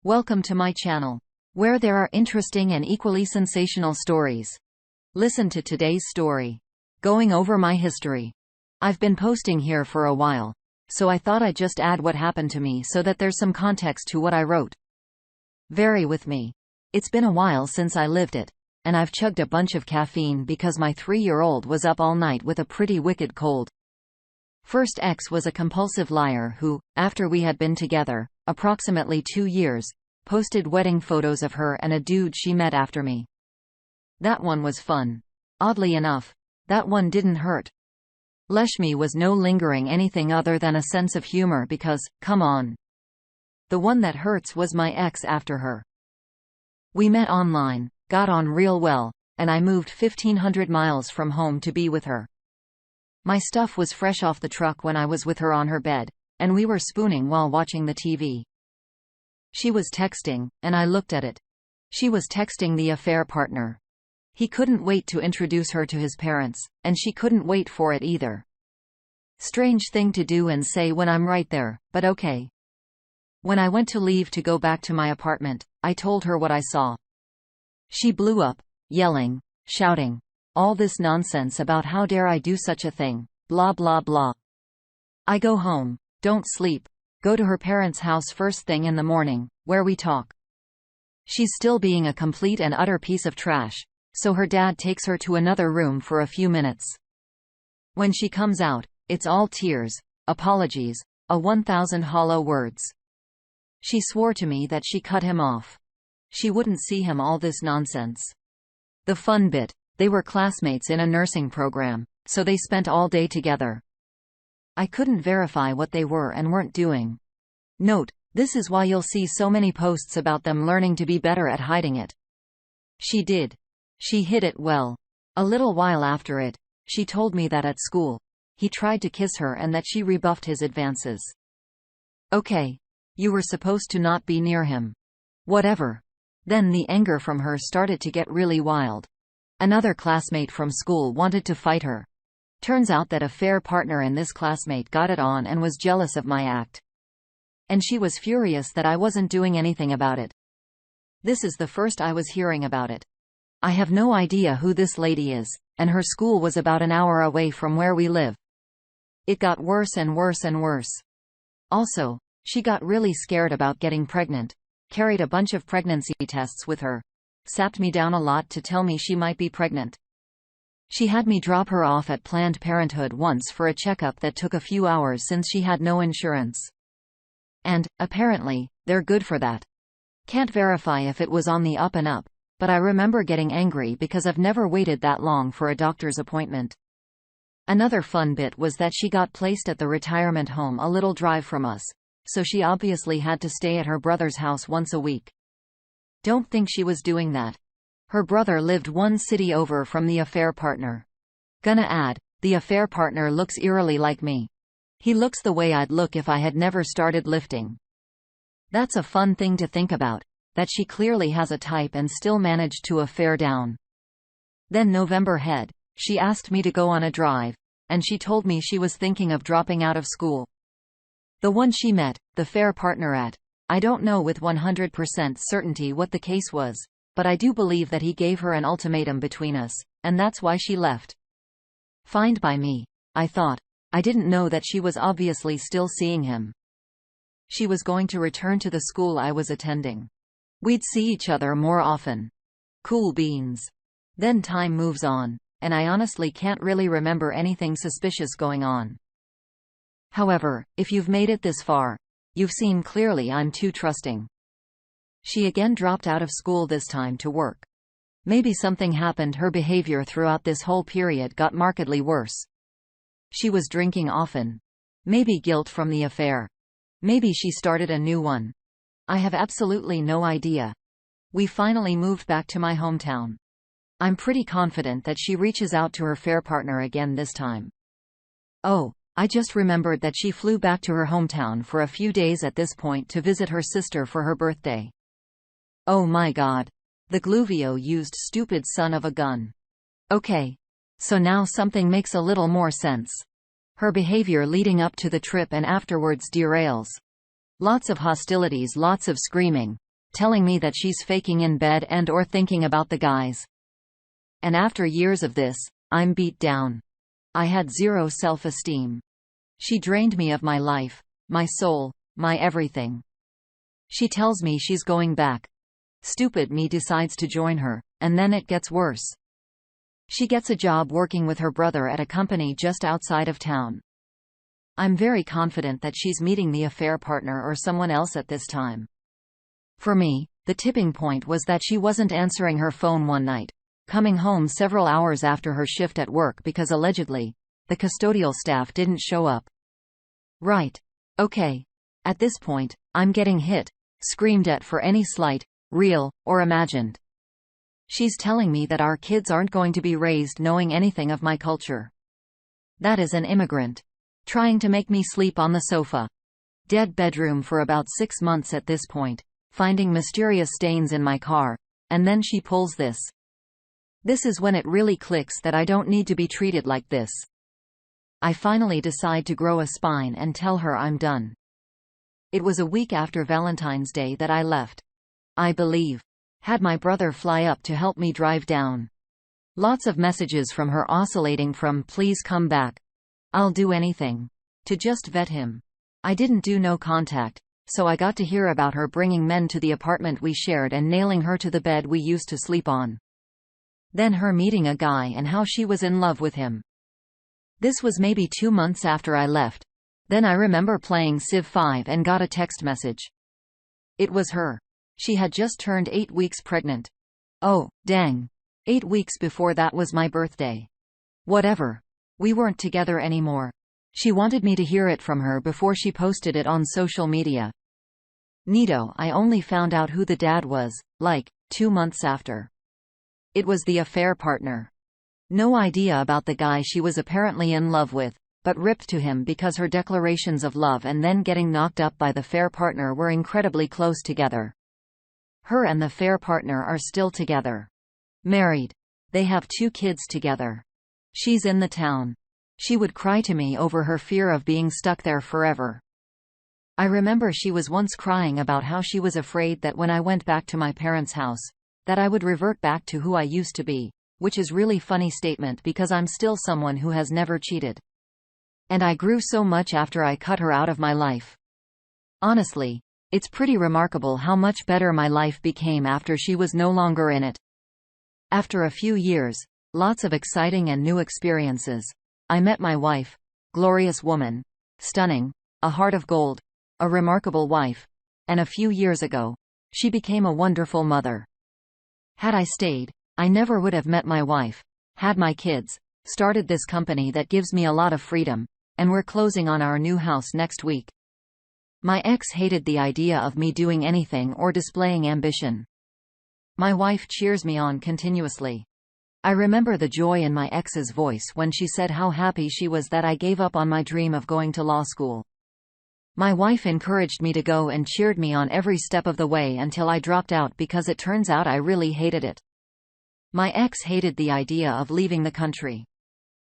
Welcome to my channel, where there are interesting and equally sensational stories. Listen to today's story. Going over my history. I've been posting here for a while, so I thought I'd just add what happened to me so that there's some context to what I wrote. Vary with me. It's been a while since I lived it, and I've chugged a bunch of caffeine because my 3-year-old was up all night with a pretty wicked cold. First ex was a compulsive liar who, after we had been together approximately 2 years, posted wedding photos of her and a dude she met after me. That one was fun. Oddly enough, that one didn't hurt. Leshmi was no lingering anything other than a sense of humor because, come on. The one that hurts was my ex after her. We met online, got on real well, and I moved 1,500 miles from home to be with her. My stuff was fresh off the truck when I was with her on her bed, and we were spooning while watching the TV. She was texting, and I looked at it. She was texting the affair partner. He couldn't wait to introduce her to his parents, and she couldn't wait for it either. Strange thing to do and say when I'm right there, but okay. When I went to leave to go back to my apartment, I told her what I saw. She blew up, yelling, shouting, all this nonsense about how dare I do such a thing, blah blah blah. I go home, don't sleep, go to her parents' house first thing in the morning, where we talk. She's still being a complete and utter piece of trash, so her dad takes her to another room for a few minutes. When she comes out, it's all tears, apologies, 1,000 hollow words. She swore to me that she cut him off. She wouldn't see him all this nonsense. The fun bit, they were classmates in a nursing program, so they spent all day together. I couldn't verify what they were and weren't doing. Note, this is why you'll see so many posts about them learning to be better at hiding it. She did. She hid it well. A little while after it, she told me that at school, he tried to kiss her and that she rebuffed his advances. Okay. You were supposed to not be near him. Whatever. Then the anger from her started to get really wild. Another classmate from school wanted to fight her. Turns out that affair partner and this classmate got it on and was jealous of my act. And she was furious that I wasn't doing anything about it. This is the first I was hearing about it. I have no idea who this lady is, and her school was about an hour away from where we live. It got worse and worse and worse. Also, she got really scared about getting pregnant, carried a bunch of pregnancy tests with her, sapped me down a lot to tell me she might be pregnant. She had me drop her off at Planned Parenthood once for a checkup that took a few hours since she had no insurance. And, apparently, they're good for that. Can't verify if it was on the up and up, but I remember getting angry because I've never waited that long for a doctor's appointment. Another fun bit was that she got placed at the retirement home a little drive from us, so she obviously had to stay at her brother's house once a week. Don't think she was doing that. Her brother lived one city over from the affair partner. Gonna add, the affair partner looks eerily like me. He looks the way I'd look if I had never started lifting. That's a fun thing to think about, that she clearly has a type and still managed to affair down. Then November hit, she asked me to go on a drive, and she told me she was thinking of dropping out of school. The one she met, the affair partner at, I don't know with 100% certainty what the case was, but I do believe that he gave her an ultimatum between us, and that's why she left. Fine by me, I thought. I didn't know that she was obviously still seeing him. She was going to return to the school I was attending. We'd see each other more often. Cool beans. Then time moves on, and I honestly can't really remember anything suspicious going on. However, if you've made it this far, you've seen clearly I'm too trusting. She again dropped out of school this time to work. Maybe something happened. Her behavior throughout this whole period got markedly worse. She was drinking often. Maybe guilt from the affair. Maybe she started a new one. I have absolutely no idea. We finally moved back to my hometown. I'm pretty confident that she reaches out to her affair partner again this time. Oh, I just remembered that she flew back to her hometown for a few days at this point to visit her sister for her birthday. Oh my god. The Gluvio used stupid son of a gun. Okay. So now something makes a little more sense. Her behavior leading up to the trip and afterwards derails. Lots of hostilities, lots of screaming, telling me that she's faking in bed and/or thinking about the guys. And after years of this, I'm beat down. I had zero self-esteem. She drained me of my life, my soul, my everything. She tells me she's going back. Stupid me decides to join her, and then it gets worse. She gets a job working with her brother at a company just outside of town. I'm very confident that she's meeting the affair partner or someone else at this time. For me, the tipping point was that she wasn't answering her phone one night, coming home several hours after her shift at work because allegedly, the custodial staff didn't show up. Right. Okay. At this point, I'm getting hit, screamed at for any slight, real, or imagined. She's telling me that our kids aren't going to be raised knowing anything of my culture. That is an immigrant. Trying to make me sleep on the sofa. Dead bedroom for about 6 months at this point, finding mysterious stains in my car, and then she pulls this. This is when it really clicks that I don't need to be treated like this. I finally decide to grow a spine and tell her I'm done. It was a week after Valentine's Day that I left. I believe. Had my brother fly up to help me drive down. Lots of messages from her oscillating from "please come back," "I'll do anything," to "just vet him." I didn't do no contact, so I got to hear about her bringing men to the apartment we shared and nailing her to the bed we used to sleep on. Then her meeting a guy and how she was in love with him. This was maybe 2 months after I left. Then I remember playing Civ 5 and got a text message. It was her. She had just turned 8 weeks pregnant. Oh, dang. 8 weeks before that was my birthday. Whatever. We weren't together anymore. She wanted me to hear it from her before she posted it on social media. Neato, I only found out who the dad was, like, 2 months after. It was the affair partner. No idea about the guy she was apparently in love with, but ripped to him because her declarations of love and then getting knocked up by the fair partner were incredibly close together. Her and the fair partner are still together. Married. They have 2 kids together. She's in the town. She would cry to me over her fear of being stuck there forever. I remember she was once crying about how she was afraid that when I went back to my parents' house, that I would revert back to who I used to be, which is really funny statement because I'm still someone who has never cheated. And I grew so much after I cut her out of my life. Honestly, it's pretty remarkable how much better my life became after she was no longer in it. After a few years, lots of exciting and new experiences, I met my wife, glorious woman, stunning, a heart of gold, a remarkable wife, and a few years ago, she became a wonderful mother. Had I stayed, I never would have met my wife, had my kids, started this company that gives me a lot of freedom, and we're closing on our new house next week. My ex hated the idea of me doing anything or displaying ambition. My wife cheers me on continuously. I remember the joy in my ex's voice when she said how happy she was that I gave up on my dream of going to law school. My wife encouraged me to go and cheered me on every step of the way until I dropped out because it turns out I really hated it. My ex hated the idea of leaving the country.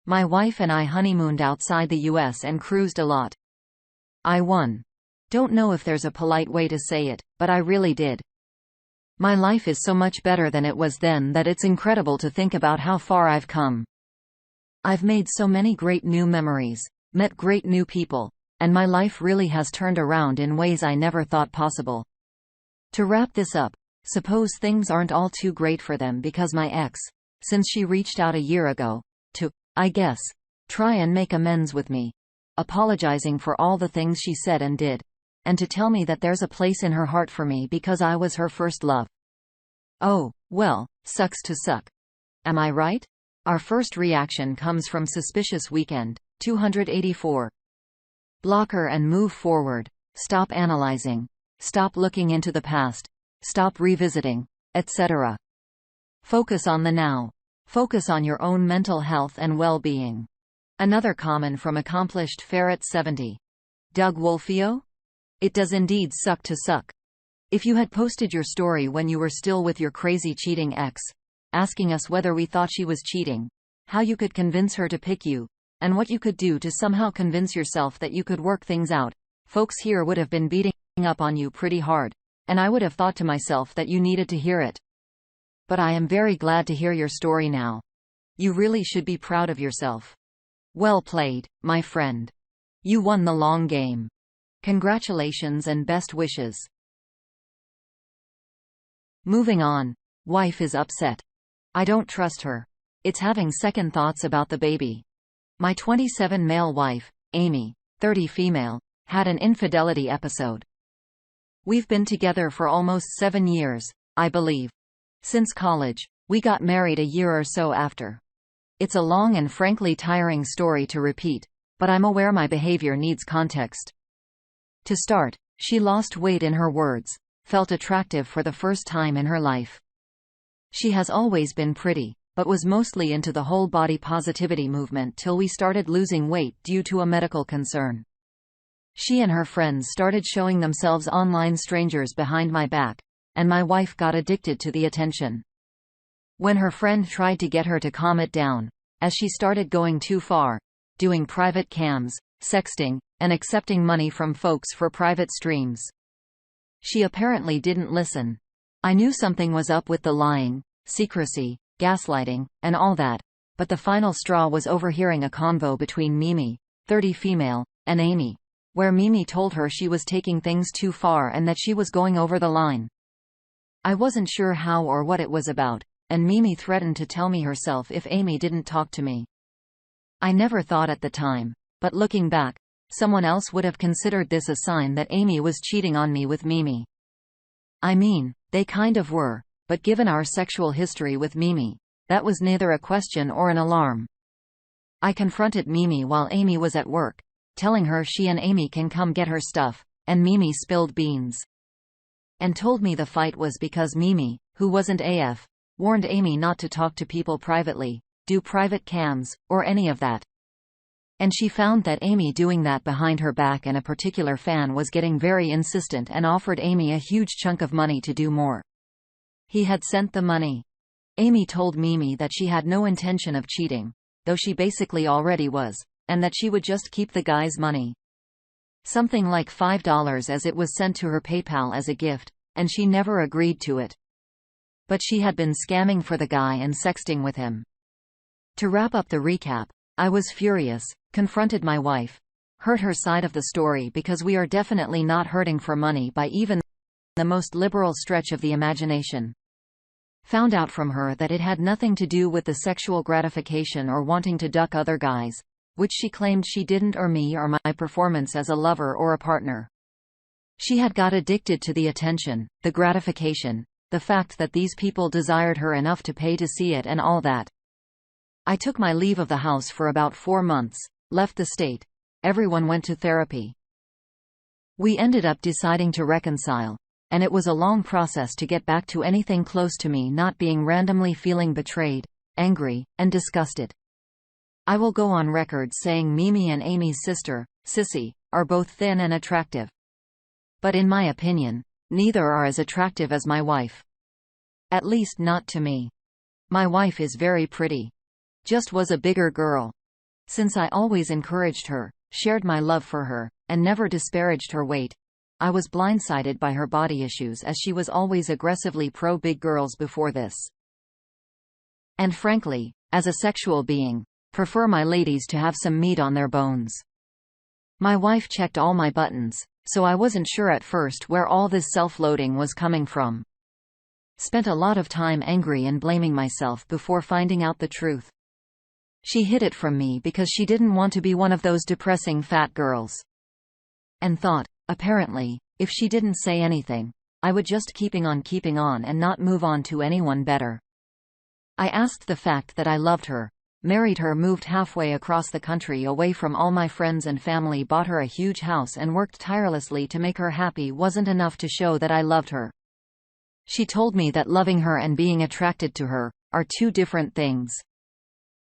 My wife and I honeymooned outside the US and cruised a lot. I won. Don't know if there's a polite way to say it, but I really did. My life is so much better than it was then that it's incredible to think about how far I've come. I've made so many great new memories, met great new people, and my life really has turned around in ways I never thought possible. To wrap this up, suppose things aren't all too great for them because my ex, since she reached out a year ago, to, I guess, try and make amends with me, apologizing for all the things she said and did, and to tell me that there's a place in her heart for me because I was her first love. Oh, well, sucks to suck. Am I right? Our first reaction comes from Suspicious Weekend, 284. Block her and move forward. Stop analyzing. Stop looking into the past. Stop revisiting, etc. Focus on the now. Focus on your own mental health and well-being. Another comment from Accomplished Ferret 70. Doug Wolfio? It does indeed suck to suck. If you had posted your story when you were still with your crazy cheating ex, asking us whether we thought she was cheating, how you could convince her to pick you, and what you could do to somehow convince yourself that you could work things out, folks here would have been beating up on you pretty hard, and I would have thought to myself that you needed to hear it. But I am very glad to hear your story now. You really should be proud of yourself. Well played, my friend. You won the long game. Congratulations and best wishes. Moving on. Wife is upset. I don't trust her. It's having second thoughts about the baby. My 27 male wife, Amy, 30 female, had an infidelity episode. We've been together for almost 7 years, I believe. Since college, we got married a year or so after. It's a long and frankly tiring story to repeat, but I'm aware my behavior needs context. To start, she lost weight in her words, felt attractive for the first time in her life. She has always been pretty, but was mostly into the whole body positivity movement till we started losing weight due to a medical concern. She and her friends started showing themselves online strangers behind my back, and my wife got addicted to the attention. When her friend tried to get her to calm it down, as she started going too far, doing private cams, sexting, and accepting money from folks for private streams, she apparently didn't listen. I knew something was up with the lying, secrecy, gaslighting, and all that, but the final straw was overhearing a convo between Mimi, 30 female, and Amy, where Mimi told her she was taking things too far and that she was going over the line. I wasn't sure how or what it was about, and Mimi threatened to tell me herself if Amy didn't talk to me. I never thought at the time, but looking back, someone else would have considered this a sign that Amy was cheating on me with Mimi. I mean, they kind of were, but given our sexual history with Mimi, that was neither a question or an alarm. I confronted Mimi while Amy was at work, telling her she and Amy can come get her stuff, and Mimi spilled beans. And told me the fight was because Mimi, who wasn't AF, warned Amy not to talk to people privately, do private cams, or any of that. And she found that Amy doing that behind her back, and a particular fan was getting very insistent and offered Amy a huge chunk of money to do more. He had sent the money. Amy told Mimi that she had no intention of cheating, though she basically already was, and that she would just keep the guy's money. Something like $5 as it was sent to her PayPal as a gift, and she never agreed to it. But she had been scamming for the guy and sexting with him. To wrap up the recap, I was furious, confronted my wife, heard her side of the story because we are definitely not hurting for money by even the most liberal stretch of the imagination. Found out from her that it had nothing to do with the sexual gratification or wanting to duck other guys, which she claimed she didn't, or me or my performance as a lover or a partner. She had got addicted to the attention, the gratification, the fact that these people desired her enough to pay to see it, and all that. I took my leave of the house for about 4 months, left the state. Everyone went to therapy. We ended up deciding to reconcile, and it was a long process to get back to anything close to me not being randomly feeling betrayed, angry, and disgusted. I will go on record saying Mimi and Amy's sister, Sissy, are both thin and attractive. But in my opinion, neither are as attractive as my wife. At least not to me. My wife is very pretty. Just was a bigger girl. Since I always encouraged her, shared my love for her, and never disparaged her weight, I was blindsided by her body issues, as she was always aggressively pro-big girls before this. And frankly, as a sexual being, prefer my ladies to have some meat on their bones. My wife checked all my buttons, so I wasn't sure at first where all this self-loathing was coming from. Spent a lot of time angry and blaming myself before finding out the truth. She hid it from me because she didn't want to be one of those depressing fat girls. And thought, apparently, if she didn't say anything, I would just keeping on and not move on to anyone better. I asked the fact that I loved her, married her, moved halfway across the country away from all my friends and family, bought her a huge house, and worked tirelessly to make her happy wasn't enough to show that I loved her. She told me that loving her and being attracted to her are two different things.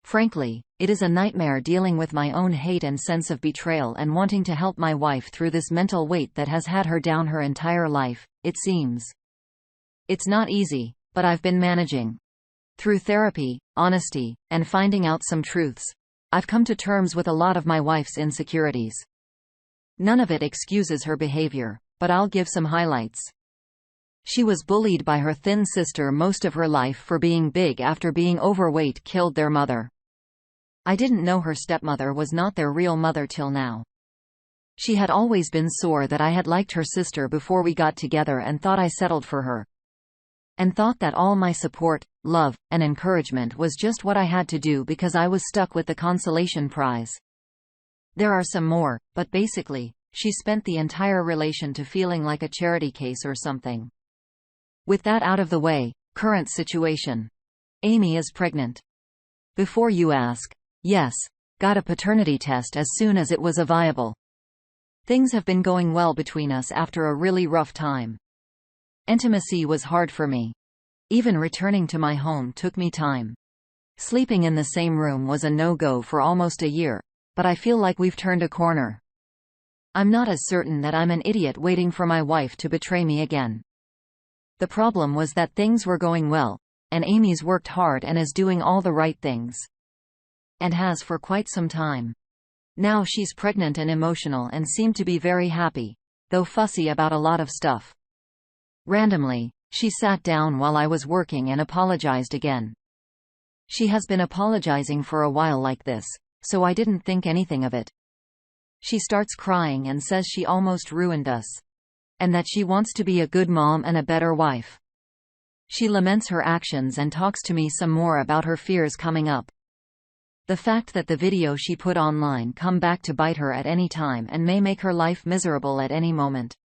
Frankly, it is a nightmare dealing with my own hate and sense of betrayal and wanting to help my wife through this mental weight that has had her down her entire life, it seems. It's not easy, but I've been managing. Through therapy, honesty, and finding out some truths, I've come to terms with a lot of my wife's insecurities. None of it excuses her behavior, but I'll give some highlights. She was bullied by her thin sister most of her life for being big after being overweight killed their mother. I didn't know her stepmother was not their real mother till now. She had always been sore that I had liked her sister before we got together and thought I settled for her. And thought that all my support, love, and encouragement was just what I had to do because I was stuck with the consolation prize. There are some more, but basically, she spent the entire relation to feeling like a charity case or something. With that out of the way, current situation. Amy is pregnant. Before you ask, yes, got a paternity test as soon as it was viable. Things have been going well between us after a really rough time. Intimacy was hard for me. Even returning to my home took me time. Sleeping in the same room was a no-go for almost a year, but I feel like we've turned a corner. I'm not as certain that I'm an idiot waiting for my wife to betray me again. The problem was that things were going well, and Amy's worked hard and is doing all the right things. And has for quite some time. Now she's pregnant and emotional and seemed to be very happy, though fussy about a lot of stuff. Randomly, she sat down while I was working and apologized again. She has been apologizing for a while like this, so I didn't think anything of it. She starts crying and says she almost ruined us. And that she wants to be a good mom and a better wife. She laments her actions and talks to me some more about her fears coming up. The fact that the video she put online come back to bite her at any time and may make her life miserable at any moment.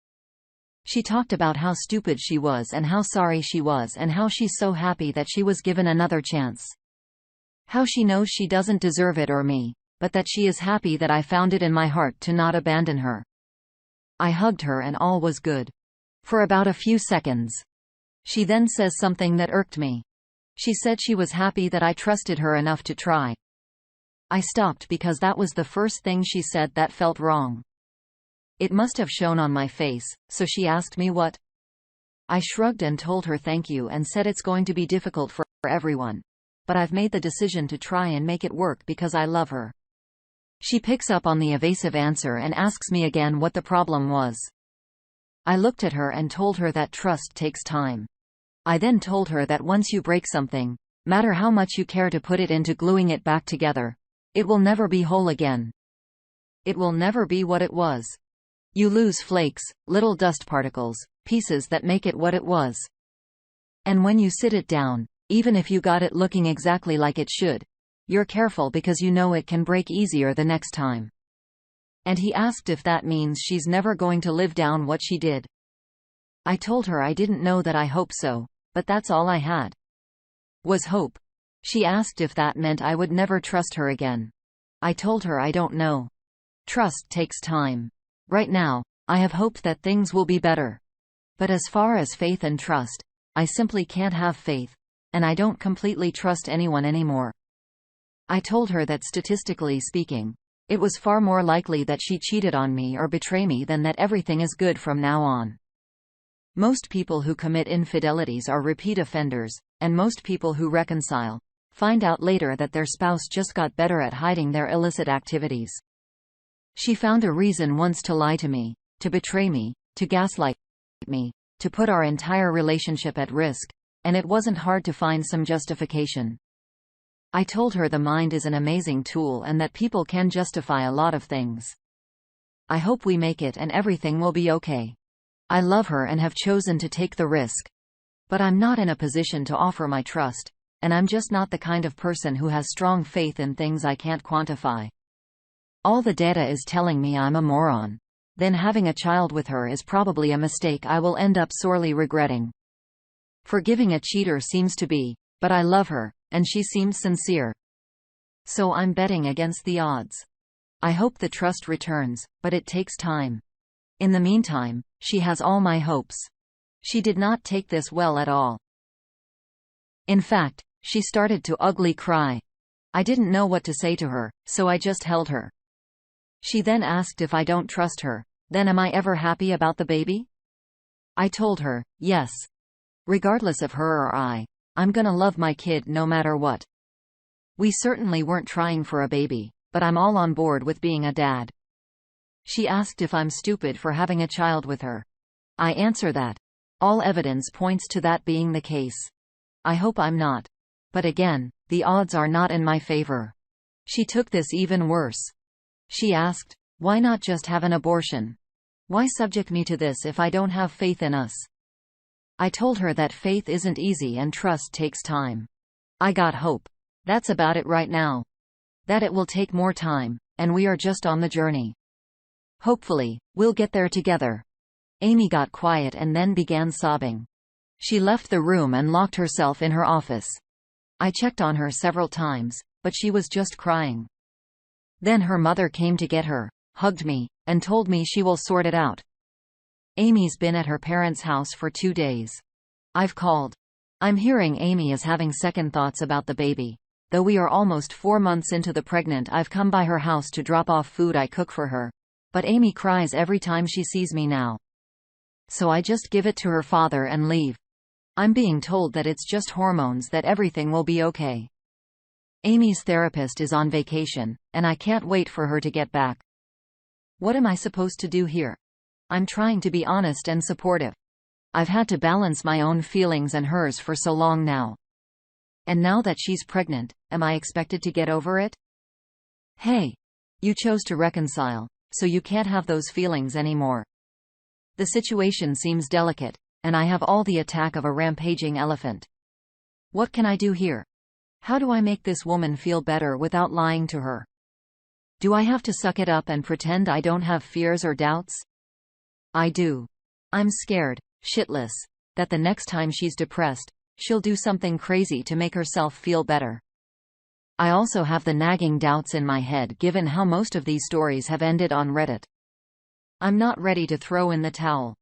She talked about how stupid she was and how sorry she was and how she's so happy that she was given another chance. How she knows she doesn't deserve it or me, but that she is happy that I found it in my heart to not abandon her. I hugged her and all was good. For about a few seconds. She then says something that irked me. She said she was happy that I trusted her enough to try. I stopped because that was the first thing she said that felt wrong. It must have shown on my face, so she asked me what. I shrugged and told her thank you and said it's going to be difficult for everyone. But I've made the decision to try and make it work because I love her. She picks up on the evasive answer and asks me again what the problem was. I looked at her and told her that trust takes time. I then told her that once you break something, matter how much you care to put it into gluing it back together, it will never be whole again. It will never be what it was. You lose flakes, little dust particles, pieces that make it what it was. And when you sit it down, even if you got it looking exactly like it should, you're careful because you know it can break easier the next time. And he asked if that means she's never going to live down what she did. I told her I didn't know that. I hope so, but that's all I had. Was hope. She asked if that meant I would never trust her again. I told her I don't know. Trust takes time. Right now, I have hope that things will be better. But as far as faith and trust, I simply can't have faith, and I don't completely trust anyone anymore. I told her that statistically speaking, it was far more likely that she cheated on me or betray me than that everything is good from now on. Most people who commit infidelities are repeat offenders, and most people who reconcile find out later that their spouse just got better at hiding their illicit activities. She found a reason once to lie to me, to betray me, to gaslight me, to put our entire relationship at risk, and it wasn't hard to find some justification. I told her the mind is an amazing tool and that people can justify a lot of things. I hope we make it and everything will be okay. I love her and have chosen to take the risk. But I'm not in a position to offer my trust, and I'm just not the kind of person who has strong faith in things I can't quantify. All the data is telling me I'm a moron. Then having a child with her is probably a mistake I will end up sorely regretting. Forgiving a cheater seems to be, but I love her, and she seems sincere. So I'm betting against the odds. I hope the trust returns, but it takes time. In the meantime, she has all my hopes. She did not take this well at all. In fact, she started to ugly cry. I didn't know what to say to her, so I just held her. She then asked if I don't trust her, then am I ever happy about the baby? I told her, yes. Regardless of her or I'm gonna love my kid no matter what. We certainly weren't trying for a baby, but I'm all on board with being a dad. She asked if I'm stupid for having a child with her. I answer that All evidence points to that being the case. I hope I'm not. But again, the odds are not in my favor. She took this even worse. She asked, "Why not just have an abortion? Why subject me to this if I don't have faith in us?" I told her that faith isn't easy and trust takes time. I got hope. That's about it right now. That it will take more time, and we are just on the journey. Hopefully, we'll get there together. Amy got quiet and then began sobbing. She left the room and locked herself in her office. I checked on her several times, but she was just crying. Then her mother came to get her, hugged me, and told me she will sort it out. Amy's been at her parents' house for 2 days. I've called. I'm hearing Amy is having second thoughts about the baby. Though we are almost 4 months into the pregnant, I've come by her house to drop off food I cook for her. But Amy cries every time she sees me now. So I just give it to her father and leave. I'm being told that it's just hormones, that everything will be okay. Amy's therapist is on vacation, and I can't wait for her to get back. What am I supposed to do here? I'm trying to be honest and supportive. I've had to balance my own feelings and hers for so long now. And now that she's pregnant, am I expected to get over it? Hey, you chose to reconcile, so you can't have those feelings anymore. The situation seems delicate, and I have all the attack of a rampaging elephant. What can I do here? How do I make this woman feel better without lying to her? Do I have to suck it up and pretend I don't have fears or doubts? I do. I'm scared, shitless, that the next time she's depressed, she'll do something crazy to make herself feel better. I also have the nagging doubts in my head given how most of these stories have ended on Reddit. I'm not ready to throw in the towel.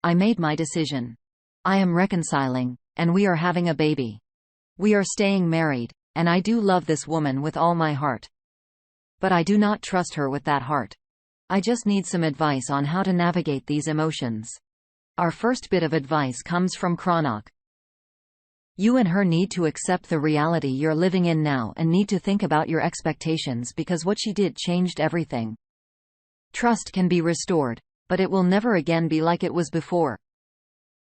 I made my decision. I am reconciling, and we are having a baby. We are staying married, and I do love this woman with all my heart. But I do not trust her with that heart. I just need some advice on how to navigate these emotions. Our first bit of advice comes from Chronok. You and her need to accept the reality you're living in now and need to think about your expectations, because what she did changed everything. Trust can be restored, but it will never again be like it was before.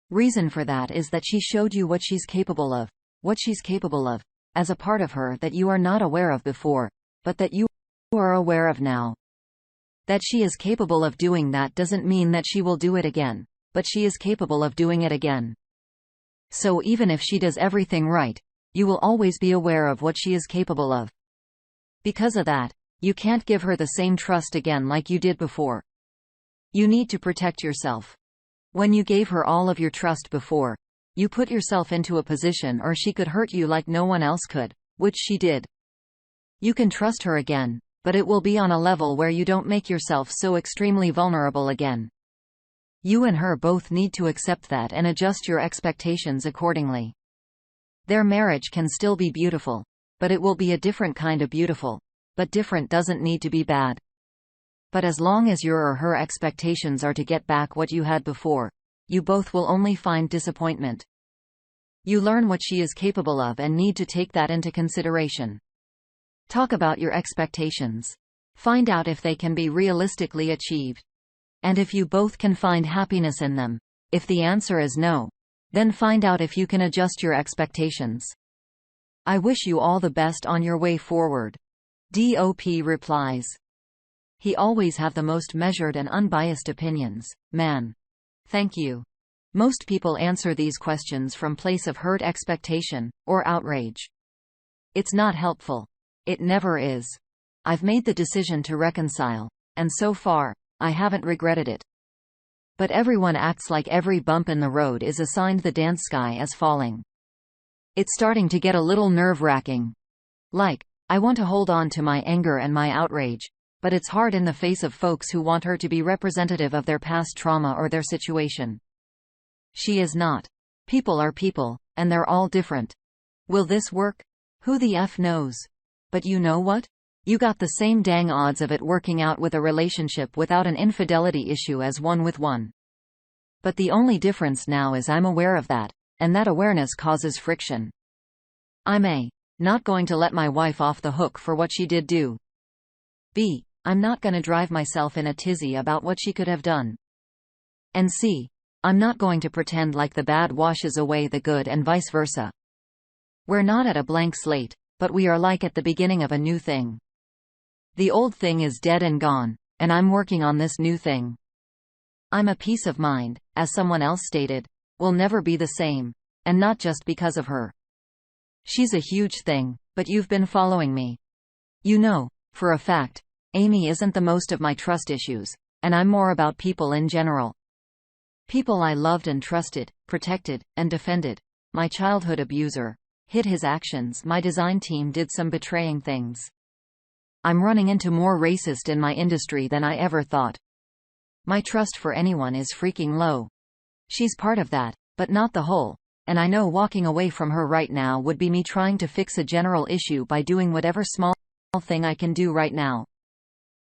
Reason for that is that she showed you what she's capable of, as a part of her that you are not aware of before, but that you are aware of now. That she is capable of doing that doesn't mean that she will do it again, but she is capable of doing it again. So even if she does everything right, you will always be aware of what she is capable of. Because of that, you can't give her the same trust again like you did before. You need to protect yourself. When you gave her all of your trust before, you put yourself into a position or she could hurt you like no one else could, which she did. You can trust her again, but it will be on a level where you don't make yourself so extremely vulnerable again. You and her both need to accept that and adjust your expectations accordingly. Their marriage can still be beautiful, but it will be a different kind of beautiful. But different doesn't need to be bad. But as long as your or her expectations are to get back what you had before, you both will only find disappointment. You learn what she is capable of and need to take that into consideration. Talk about your expectations. Find out if they can be realistically achieved. And if you both can find happiness in them. If the answer is no, then find out if you can adjust your expectations. I wish you all the best on your way forward. DOP replies. He always have the most measured and unbiased opinions, man. Thank you. Most people answer these questions from place of hurt expectation, or outrage. It's not helpful. It never is. I've made the decision to reconcile, and so far, I haven't regretted it. But everyone acts like every bump in the road is assigned the dance sky as falling. It's starting to get a little nerve-wracking. Like, I want to hold on to my anger and my outrage, but it's hard in the face of folks who want her to be representative of their past trauma or their situation. She is not. People are people, and they're all different. Will this work? Who the F knows? But you know what? You got the same dang odds of it working out with a relationship without an infidelity issue as one with one. But the only difference now is I'm aware of that, and that awareness causes friction. I'm A. Not going to let my wife off the hook for what she did do. B. I'm not gonna drive myself in a tizzy about what she could have done. And C. I'm not going to pretend like the bad washes away the good and vice versa. We're not at a blank slate, but we are like at the beginning of a new thing. The old thing is dead and gone, and I'm working on this new thing. I'm a peace of mind, as someone else stated, will never be the same, and not just because of her. She's a huge thing, but you've been following me. You know, for a fact, Amy isn't the most of my trust issues, and I'm more about people in general. People I loved and trusted, protected, and defended. My childhood abuser hid his actions. My design team did some betraying things. I'm running into more racist in my industry than I ever thought. My trust for anyone is freaking low. She's part of that, but not the whole, and I know walking away from her right now would be me trying to fix a general issue by doing whatever small thing I can do right now.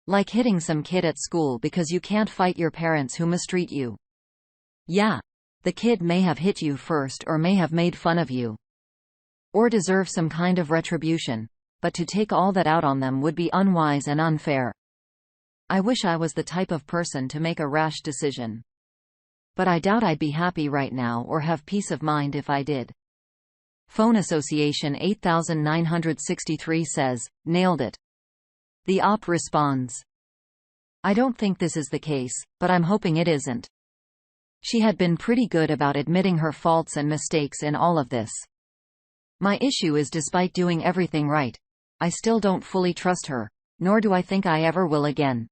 Like hitting some kid at school because you can't fight your parents who mistreat you. Yeah. The kid may have hit you first or may have made fun of you. Or deserve some kind of retribution, but to take all that out on them would be unwise and unfair. I wish I was the type of person to make a rash decision. But I doubt I'd be happy right now or have peace of mind if I did. Phone Association 8963 says, nailed it. The op responds, I don't think this is the case, but I'm hoping it isn't. She had been pretty good about admitting her faults and mistakes in all of this. My issue is despite doing everything right, I still don't fully trust her, nor do I think I ever will again.